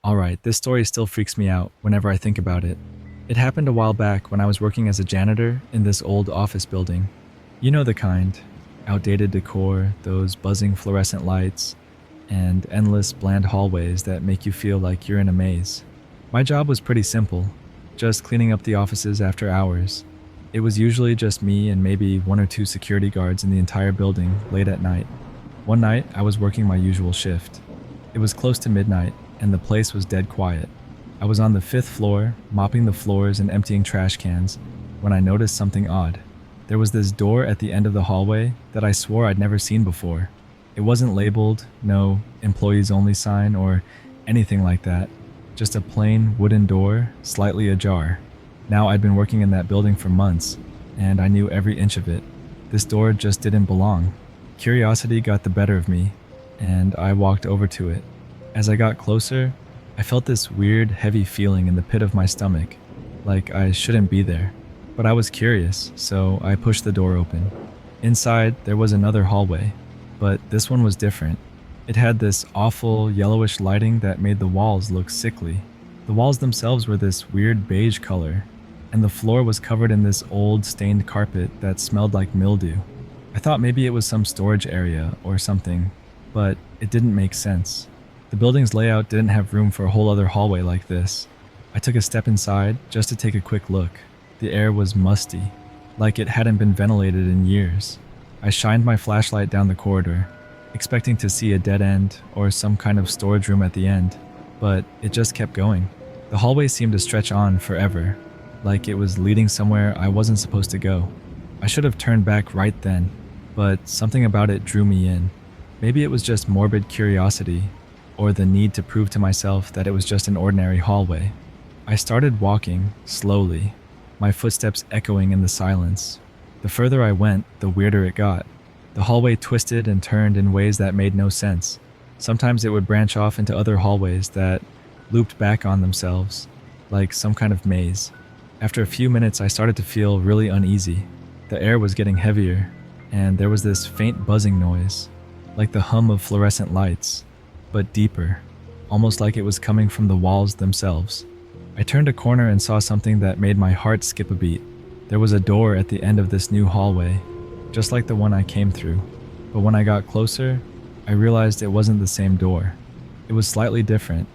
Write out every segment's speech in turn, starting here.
Alright, this story still freaks me out whenever I think about it. It happened a while back when I was working as a janitor in this old office building. You know the kind. Outdated decor, those buzzing fluorescent lights, and endless bland hallways that make you feel like you're in a maze. My job was pretty simple, just cleaning up the offices after hours. It was usually just me and maybe one or two security guards in the entire building late at night. One night, I was working my usual shift. It was close to midnight, and the place was dead quiet. I was on the fifth floor, mopping the floors and emptying trash cans, when I noticed something odd. There was this door at the end of the hallway that I swore I'd never seen before. It wasn't labeled, no employees only sign or anything like that. Just a plain wooden door, slightly ajar. Now I'd been working in that building for months, and I knew every inch of it. This door just didn't belong. Curiosity got the better of me, and I walked over to it. As I got closer, I felt this weird, heavy feeling in the pit of my stomach, like I shouldn't be there. But I was curious, so I pushed the door open. Inside, there was another hallway, but this one was different. It had this awful, yellowish lighting that made the walls look sickly. The walls themselves were this weird beige color, and the floor was covered in this old, stained carpet that smelled like mildew. I thought maybe it was some storage area or something, but it didn't make sense. The building's layout didn't have room for a whole other hallway like this. I took a step inside just to take a quick look. The air was musty, like it hadn't been ventilated in years. I shined my flashlight down the corridor, expecting to see a dead end or some kind of storage room at the end, but it just kept going. The hallway seemed to stretch on forever, like it was leading somewhere I wasn't supposed to go. I should have turned back right then, but something about it drew me in. Maybe it was just morbid curiosity, or the need to prove to myself that it was just an ordinary hallway. I started walking, slowly, my footsteps echoing in the silence. The further I went, the weirder it got. The hallway twisted and turned in ways that made no sense. Sometimes it would branch off into other hallways that looped back on themselves, like some kind of maze. After a few minutes, I started to feel really uneasy. The air was getting heavier, and there was this faint buzzing noise, like the hum of fluorescent lights, but deeper, almost like it was coming from the walls themselves. I turned a corner and saw something that made my heart skip a beat. There was a door at the end of this new hallway, just like the one I came through. But when I got closer, I realized it wasn't the same door. It was slightly different,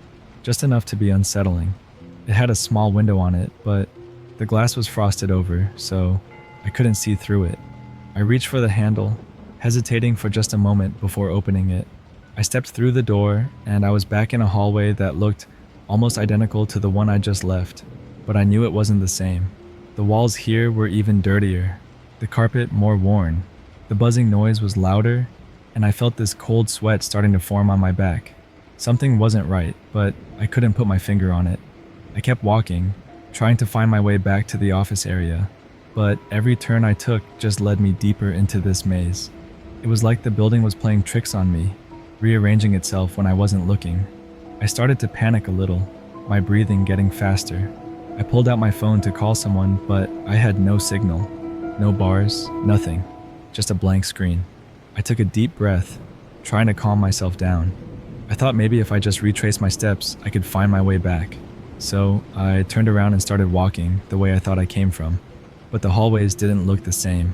just enough to be unsettling. It had a small window on it, but the glass was frosted over, so I couldn't see through it. I reached for the handle, hesitating for just a moment before opening it. I stepped through the door, and I was back in a hallway that looked almost identical to the one I just left, but I knew it wasn't the same. The walls here were even dirtier, the carpet more worn. The buzzing noise was louder, and I felt this cold sweat starting to form on my back. Something wasn't right, but I couldn't put my finger on it. I kept walking, trying to find my way back to the office area, but every turn I took just led me deeper into this maze. It was like the building was playing tricks on me, rearranging itself when I wasn't looking. I started to panic a little, my breathing getting faster. I pulled out my phone to call someone, but I had no signal. No bars, nothing. Just a blank screen. I took a deep breath, trying to calm myself down. I thought maybe if I just retraced my steps, I could find my way back. So I turned around and started walking the way I thought I came from. But the hallways didn't look the same.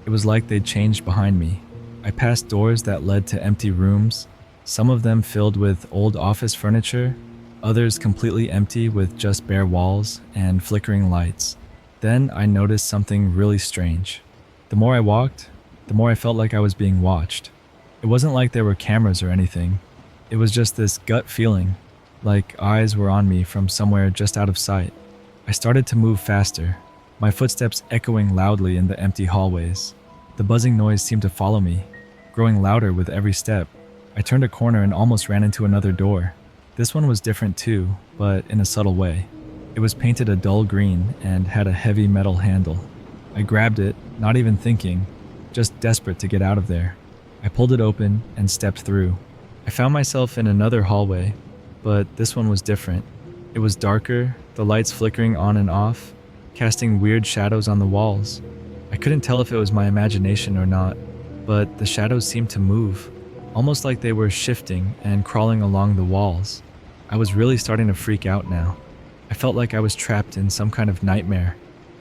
It was like they'd changed behind me. I passed doors that led to empty rooms, some of them filled with old office furniture, others completely empty with just bare walls and flickering lights. Then I noticed something really strange. The more I walked, the more I felt like I was being watched. It wasn't like there were cameras or anything. It was just this gut feeling, like eyes were on me from somewhere just out of sight. I started to move faster, my footsteps echoing loudly in the empty hallways. The buzzing noise seemed to follow me, growing louder with every step. I turned a corner and almost ran into another door. This one was different too, but in a subtle way. It was painted a dull green and had a heavy metal handle. I grabbed it, not even thinking, just desperate to get out of there. I pulled it open and stepped through. I found myself in another hallway, but this one was different. It was darker, the lights flickering on and off, casting weird shadows on the walls. I couldn't tell if it was my imagination or not, but the shadows seemed to move, almost like they were shifting and crawling along the walls. I was really starting to freak out now. I felt like I was trapped in some kind of nightmare.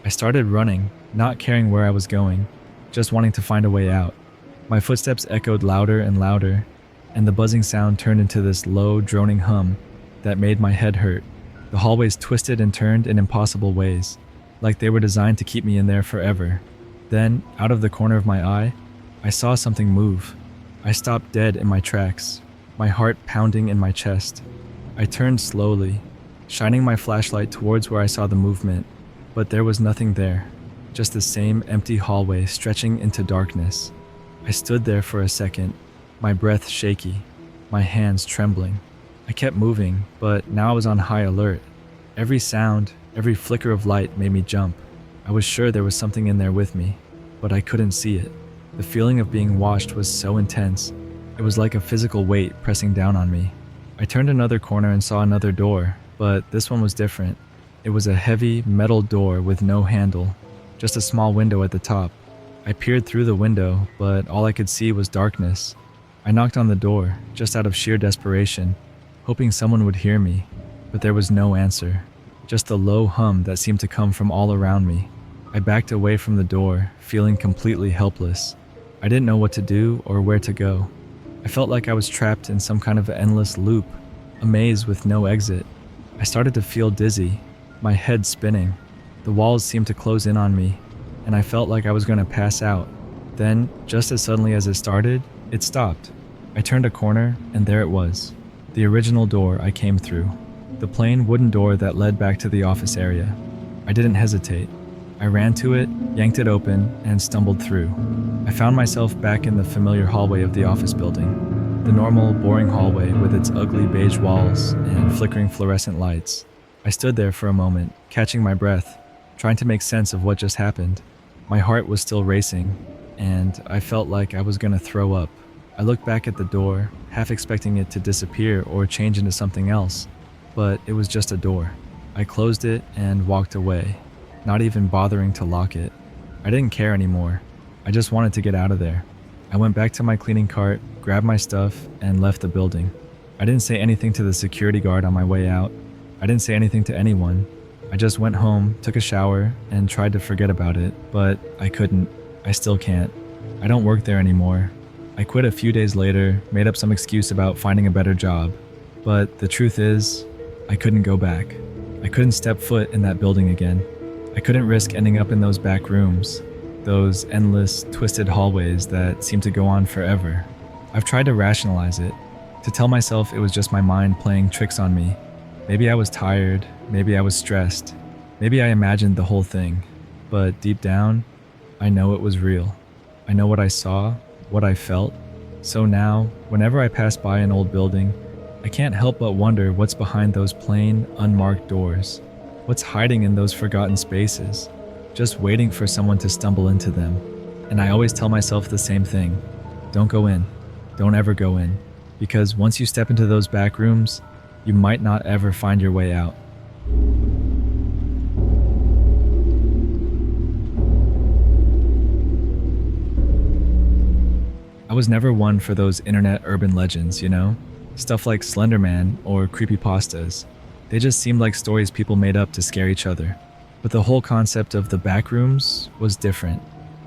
I started running, not caring where I was going, just wanting to find a way out. My footsteps echoed louder and louder, and the buzzing sound turned into this low, droning hum that made my head hurt. The hallways twisted and turned in impossible ways, like they were designed to keep me in there forever. Then, out of the corner of my eye, I saw something move. I stopped dead in my tracks, my heart pounding in my chest. I turned slowly, shining my flashlight towards where I saw the movement, but there was nothing there, just the same empty hallway stretching into darkness. I stood there for a second, my breath shaky, my hands trembling. I kept moving, but now I was on high alert. Every sound, every flicker of light made me jump. I was sure there was something in there with me, but I couldn't see it. The feeling of being watched was so intense. It was like a physical weight pressing down on me. I turned another corner and saw another door, but this one was different. It was a heavy metal door with no handle, just a small window at the top. I peered through the window, but all I could see was darkness. I knocked on the door, just out of sheer desperation, hoping someone would hear me, but there was no answer, just the low hum that seemed to come from all around me. I backed away from the door, feeling completely helpless. I didn't know what to do or where to go. I felt like I was trapped in some kind of endless loop, a maze with no exit. I started to feel dizzy, my head spinning. The walls seemed to close in on me, and I felt like I was going to pass out. Then, just as suddenly as it started, it stopped. I turned a corner, and there it was. The original door I came through. The plain wooden door that led back to the office area. I didn't hesitate. I ran to it, yanked it open, and stumbled through. I found myself back in the familiar hallway of the office building. The normal, boring hallway with its ugly beige walls and flickering fluorescent lights. I stood there for a moment, catching my breath, trying to make sense of what just happened. My heart was still racing, and I felt like I was going to throw up. I looked back at the door, half expecting it to disappear or change into something else, but it was just a door. I closed it and walked away, not even bothering to lock it. I didn't care anymore. I just wanted to get out of there. I went back to my cleaning cart, grabbed my stuff, and left the building. I didn't say anything to the security guard on my way out. I didn't say anything to anyone. I just went home, took a shower, and tried to forget about it, but I couldn't. I still can't. I don't work there anymore. I quit a few days later, made up some excuse about finding a better job. But the truth is, I couldn't go back. I couldn't step foot in that building again. I couldn't risk ending up in those back rooms, those endless, twisted hallways that seem to go on forever. I've tried to rationalize it, to tell myself it was just my mind playing tricks on me. Maybe I was tired, maybe I was stressed, maybe I imagined the whole thing. But deep down, I know it was real. I know what I saw, what I felt. So now, whenever I pass by an old building, I can't help but wonder what's behind those plain, unmarked doors. What's hiding in those forgotten spaces, just waiting for someone to stumble into them. And I always tell myself the same thing. Don't go in. Don't ever go in. Because once you step into those back rooms, you might not ever find your way out. I was never one for those internet urban legends, you know? Stuff like Slender Man or creepypastas. They just seemed like stories people made up to scare each other. But the whole concept of the Backrooms was different.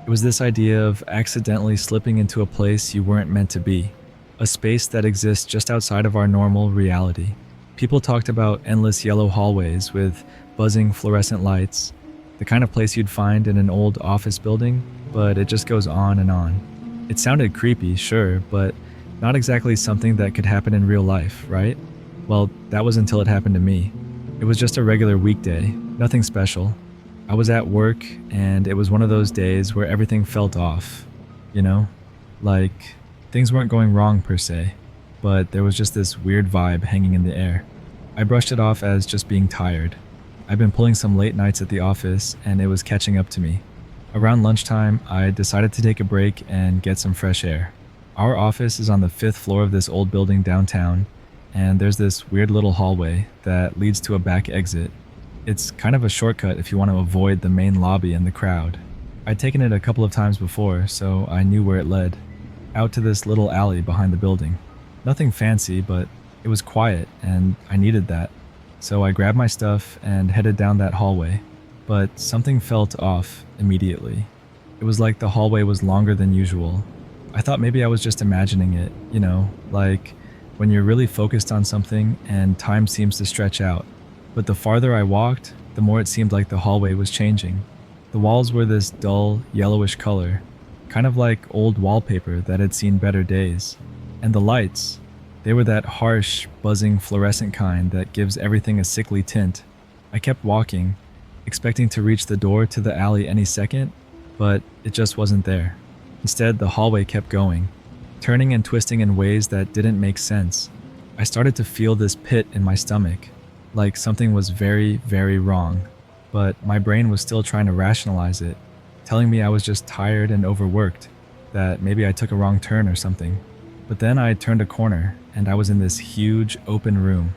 It was this idea of accidentally slipping into a place you weren't meant to be. A space that exists just outside of our normal reality. People talked about endless yellow hallways with buzzing fluorescent lights, the kind of place you'd find in an old office building, but it just goes on and on. It sounded creepy, sure, but not exactly something that could happen in real life, right? Well, that was until it happened to me. It was just a regular weekday, nothing special. I was at work, and it was one of those days where everything felt off, you know? Like, things weren't going wrong per se, but there was just this weird vibe hanging in the air. I brushed it off as just being tired. I'd been pulling some late nights at the office, and it was catching up to me. Around lunchtime, I decided to take a break and get some fresh air. Our office is on the 5th floor of this old building downtown, and there's this weird little hallway that leads to a back exit. It's kind of a shortcut if you want to avoid the main lobby and the crowd. I'd taken it a couple of times before, so I knew where it led. Out to this little alley behind the building. Nothing fancy, but It was quiet, and I needed that. So I grabbed my stuff and headed down that hallway. But something felt off immediately. It was like the hallway was longer than usual. I thought maybe I was just imagining it, like when you're really focused on something and time seems to stretch out. But the farther I walked, the more it seemed like the hallway was changing. The walls were this dull, yellowish color, kind of like old wallpaper that had seen better days. And the lights, they were that harsh, buzzing fluorescent kind that gives everything a sickly tint. I kept walking, expecting to reach the door to the alley any second, but it just wasn't there. Instead, the hallway kept going, turning and twisting in ways that didn't make sense. I started to feel this pit in my stomach, like something was very, very wrong, but my brain was still trying to rationalize it, telling me I was just tired and overworked, that maybe I took a wrong turn or something. But then I turned a corner, and I was in this huge open room.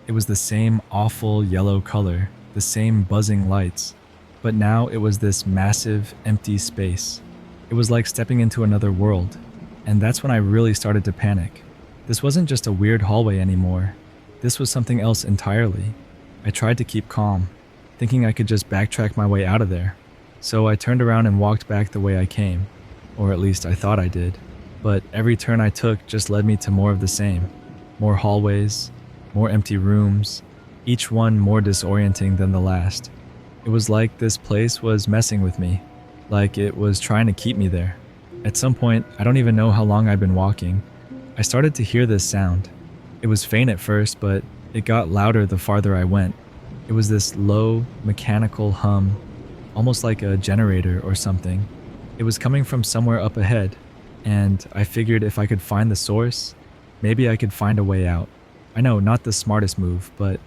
It was the same awful yellow color, the same buzzing lights, but now it was this massive, empty space. It was like stepping into another world, and that's when I really started to panic. This wasn't just a weird hallway anymore. This was something else entirely. I tried to keep calm, thinking I could just backtrack my way out of there. So I turned around and walked back the way I came, or at least I thought I did. But every turn I took just led me to more of the same. More hallways, more empty rooms, each one more disorienting than the last. It was like this place was messing with me, like it was trying to keep me there. At some point, I don't even know how long I'd been walking, I started to hear this sound. It was faint at first, but it got louder the farther I went. It was this low, mechanical hum, almost like a generator or something. It was coming from somewhere up ahead, and I figured if I could find the source, maybe I could find a way out. I know, not the smartest move, but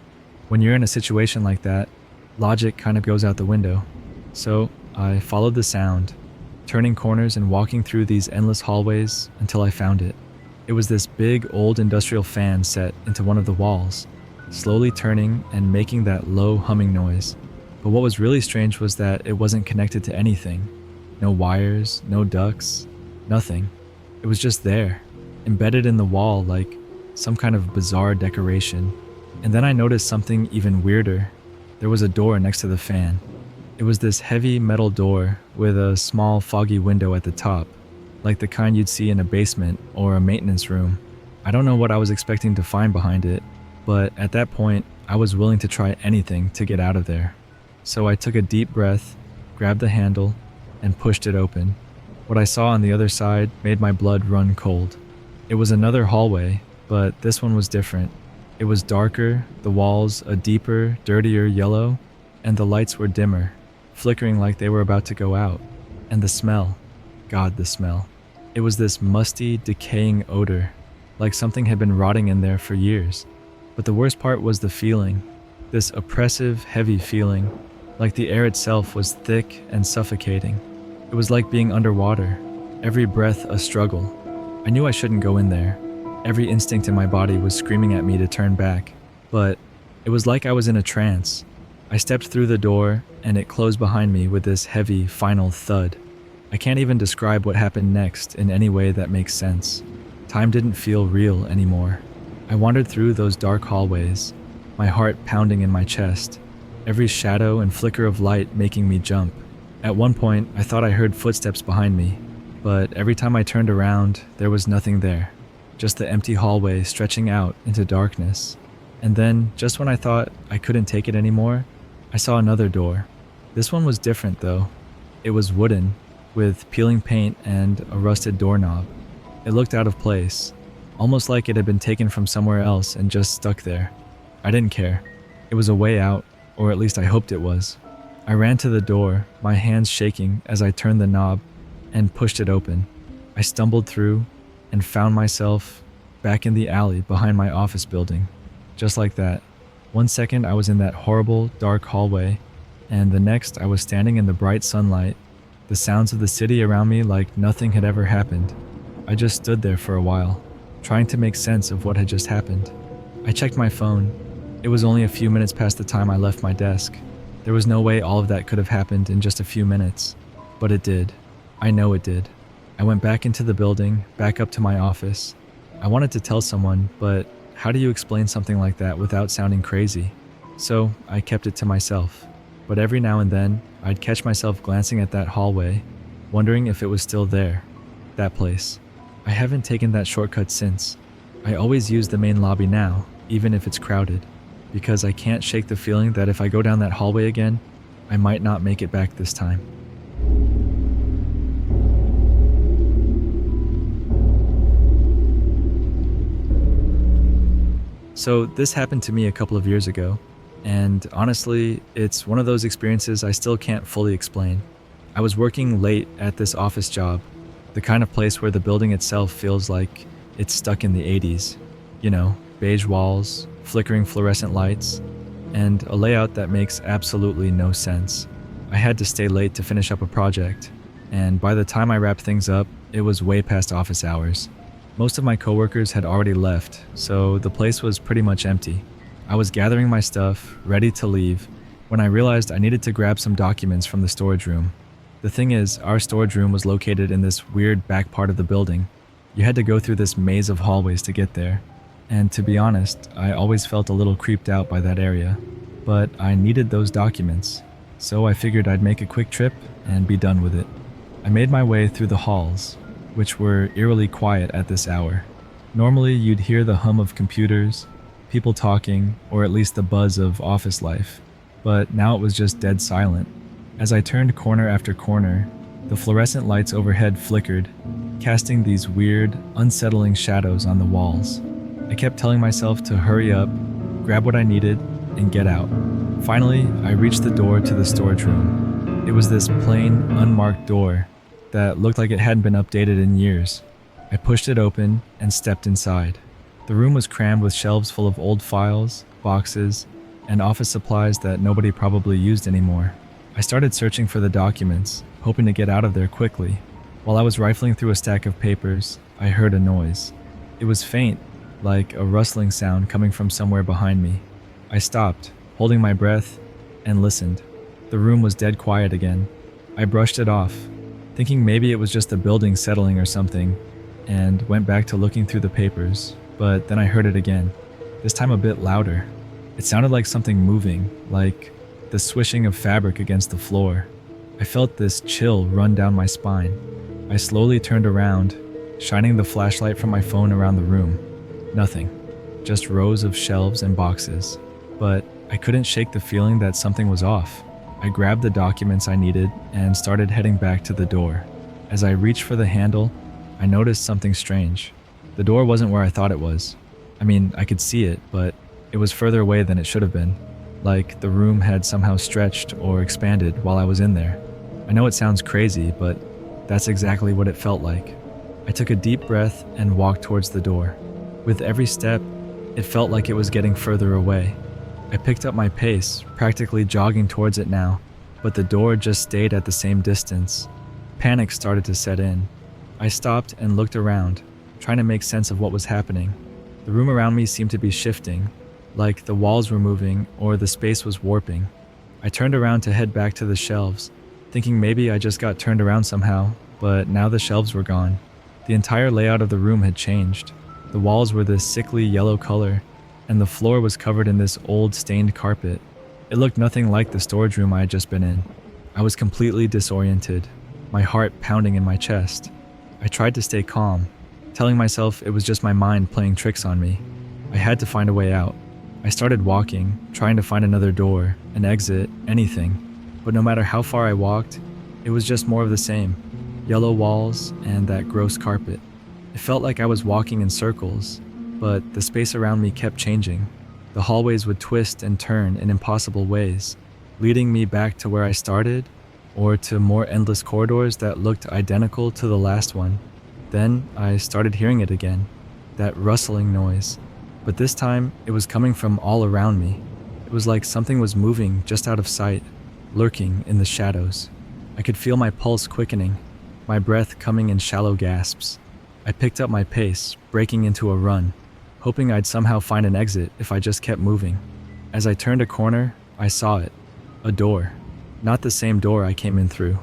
when you're in a situation like that, logic kind of goes out the window. So I followed the sound, turning corners and walking through these endless hallways until I found it. It was this big old industrial fan set into one of the walls, slowly turning and making that low humming noise. But what was really strange was that it wasn't connected to anything. No wires, no ducts, nothing. It was just there, embedded in the wall like some kind of bizarre decoration. And then I noticed something even weirder. There was a door next to the fan. It was this heavy metal door with a small foggy window at the top, like the kind you'd see in a basement or a maintenance room. I don't know what I was expecting to find behind it, but at that point, I was willing to try anything to get out of there. So I took a deep breath, grabbed the handle, and pushed it open. What I saw on the other side made my blood run cold. It was another hallway, but this one was different. It was darker, the walls a deeper, dirtier yellow, and the lights were dimmer, flickering like they were about to go out. And the smell, God, the smell. It was this musty, decaying odor, like something had been rotting in there for years. But the worst part was the feeling, this oppressive, heavy feeling, like the air itself was thick and suffocating. It was like being underwater, every breath a struggle. I knew I shouldn't go in there. Every instinct in my body was screaming at me to turn back, but it was like I was in a trance. I stepped through the door, and it closed behind me with this heavy, final thud. I can't even describe what happened next in any way that makes sense. Time didn't feel real anymore. I wandered through those dark hallways, my heart pounding in my chest, every shadow and flicker of light making me jump. At one point, I thought I heard footsteps behind me, but every time I turned around, there was nothing there, just the empty hallway stretching out into darkness. And then, just when I thought I couldn't take it anymore, I saw another door. This one was different though. It was wooden, with peeling paint and a rusted doorknob. It looked out of place, almost like it had been taken from somewhere else and just stuck there. I didn't care. It was a way out, or at least I hoped it was. I ran to the door, my hands shaking as I turned the knob and pushed it open. I stumbled through and found myself back in the alley behind my office building. Just like that. 1 second I was in that horrible, dark hallway, and the next I was standing in the bright sunlight, the sounds of the city around me like nothing had ever happened. I just stood there for a while, trying to make sense of what had just happened. I checked my phone. It was only a few minutes past the time I left my desk. There was no way all of that could have happened in just a few minutes. But it did. I know it did. I went back into the building, back up to my office. I wanted to tell someone, but how do you explain something like that without sounding crazy? So I kept it to myself. But every now and then, I'd catch myself glancing at that hallway, wondering if it was still there, that place. I haven't taken that shortcut since. I always use the main lobby now, even if it's crowded, because I can't shake the feeling that if I go down that hallway again, I might not make it back this time. So this happened to me a couple of years ago, and honestly, it's one of those experiences I still can't fully explain. I was working late at this office job, the kind of place where the building itself feels like it's stuck in the 80s. You know, beige walls, flickering fluorescent lights, and a layout that makes absolutely no sense. I had to stay late to finish up a project, and by the time I wrapped things up, it was way past office hours. Most of my coworkers had already left, so the place was pretty much empty. I was gathering my stuff, ready to leave, when I realized I needed to grab some documents from the storage room. The thing is, our storage room was located in this weird back part of the building. You had to go through this maze of hallways to get there. And to be honest, I always felt a little creeped out by that area. But I needed those documents, so I figured I'd make a quick trip and be done with it. I made my way through the halls, which were eerily quiet at this hour. Normally, you'd hear the hum of computers, people talking, or at least the buzz of office life. But now it was just dead silent. As I turned corner after corner, the fluorescent lights overhead flickered, casting these weird, unsettling shadows on the walls. I kept telling myself to hurry up, grab what I needed, and get out. Finally, I reached the door to the storage room. It was this plain, unmarked door that looked like it hadn't been updated in years. I pushed it open and stepped inside. The room was crammed with shelves full of old files, boxes, and office supplies that nobody probably used anymore. I started searching for the documents, hoping to get out of there quickly. While I was rifling through a stack of papers, I heard a noise. It was faint, like a rustling sound coming from somewhere behind me. I stopped, holding my breath, and listened. The room was dead quiet again. I brushed it off, thinking maybe it was just the building settling or something, and went back to looking through the papers, but then I heard it again, this time a bit louder. It sounded like something moving, like the swishing of fabric against the floor. I felt this chill run down my spine. I slowly turned around, shining the flashlight from my phone around the room. Nothing, just rows of shelves and boxes. But I couldn't shake the feeling that something was off. I grabbed the documents I needed and started heading back to the door. As I reached for the handle, I noticed something strange. The door wasn't where I thought it was. I mean, I could see it, but it was further away than it should have been. Like the room had somehow stretched or expanded while I was in there. I know it sounds crazy, but that's exactly what it felt like. I took a deep breath and walked towards the door. With every step, it felt like it was getting further away. I picked up my pace, practically jogging towards it now, but the door just stayed at the same distance. Panic started to set in. I stopped and looked around, trying to make sense of what was happening. The room around me seemed to be shifting, like the walls were moving or the space was warping. I turned around to head back to the shelves, thinking maybe I just got turned around somehow, but now the shelves were gone. The entire layout of the room had changed. The walls were this sickly yellow color, and the floor was covered in this old stained carpet. It looked nothing like the storage room I had just been in. I was completely disoriented, my heart pounding in my chest. I tried to stay calm, telling myself it was just my mind playing tricks on me. I had to find a way out. I started walking, trying to find another door, an exit, anything. But no matter how far I walked, it was just more of the same. Yellow walls and that gross carpet. It felt like I was walking in circles, but the space around me kept changing. The hallways would twist and turn in impossible ways, leading me back to where I started, or to more endless corridors that looked identical to the last one. Then I started hearing it again, that rustling noise. But this time, it was coming from all around me. It was like something was moving just out of sight, lurking in the shadows. I could feel my pulse quickening, my breath coming in shallow gasps. I picked up my pace, breaking into a run, hoping I'd somehow find an exit if I just kept moving. As I turned a corner, I saw it. A door. Not the same door I came in through.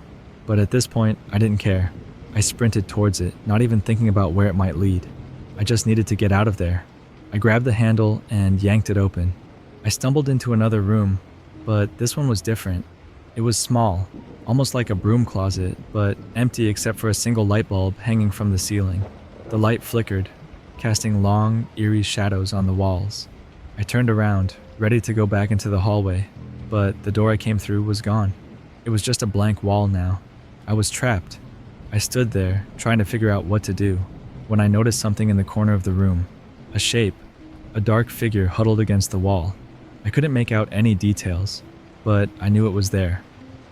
But at this point, I didn't care. I sprinted towards it, not even thinking about where it might lead. I just needed to get out of there. I grabbed the handle and yanked it open. I stumbled into another room, but this one was different. It was small, almost like a broom closet, but empty except for a single light bulb hanging from the ceiling. The light flickered, casting long, eerie shadows on the walls. I turned around, ready to go back into the hallway, but the door I came through was gone. It was just a blank wall now. I was trapped. I stood there, trying to figure out what to do, when I noticed something in the corner of the room. A shape, a dark figure huddled against the wall. I couldn't make out any details, but I knew it was there,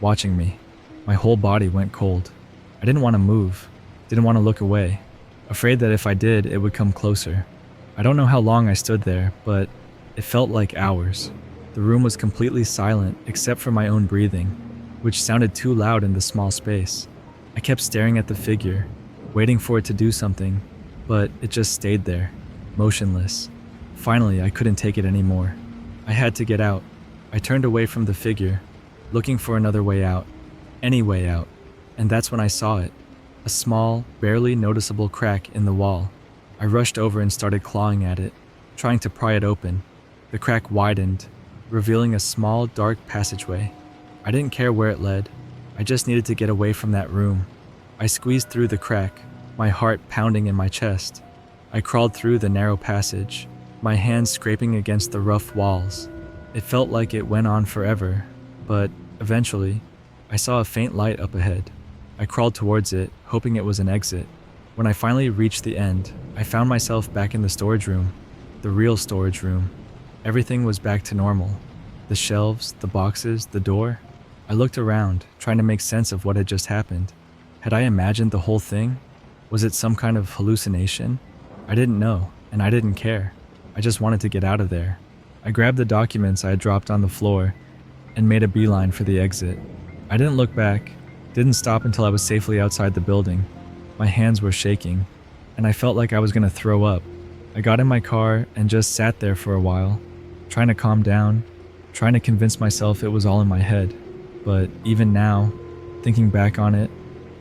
watching me. My whole body went cold. I didn't want to move, didn't want to look away, afraid that if I did, it would come closer. I don't know how long I stood there, but it felt like hours. The room was completely silent except for my own breathing, which sounded too loud in the small space. I kept staring at the figure, waiting for it to do something, but it just stayed there, motionless. Finally, I couldn't take it anymore. I had to get out. I turned away from the figure, looking for another way out, any way out, and that's when I saw it, a small, barely noticeable crack in the wall. I rushed over and started clawing at it, trying to pry it open. The crack widened, revealing a small, dark passageway. I didn't care where it led. I just needed to get away from that room. I squeezed through the crack, my heart pounding in my chest. I crawled through the narrow passage, my hands scraping against the rough walls. It felt like it went on forever, but eventually, I saw a faint light up ahead. I crawled towards it, hoping it was an exit. When I finally reached the end, I found myself back in the storage room, the real storage room. Everything was back to normal. The shelves, the boxes, the door. I looked around, trying to make sense of what had just happened. Had I imagined the whole thing? Was it some kind of hallucination? I didn't know, and I didn't care. I just wanted to get out of there. I grabbed the documents I had dropped on the floor and made a beeline for the exit. I didn't look back, didn't stop until I was safely outside the building. My hands were shaking, and I felt like I was going to throw up. I got in my car and just sat there for a while, trying to calm down, trying to convince myself it was all in my head. But even now, thinking back on it,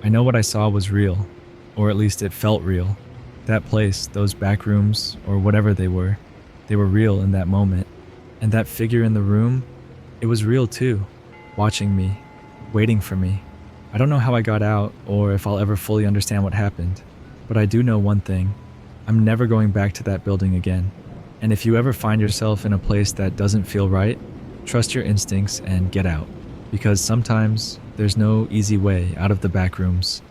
I know what I saw was real, or at least it felt real. That place, those back rooms, or whatever they were real in that moment. And that figure in the room, it was real too, watching me, waiting for me. I don't know how I got out, or if I'll ever fully understand what happened, but I do know one thing. I'm never going back to that building again. And if you ever find yourself in a place that doesn't feel right, trust your instincts and get out. Because sometimes there's no easy way out of the back rooms.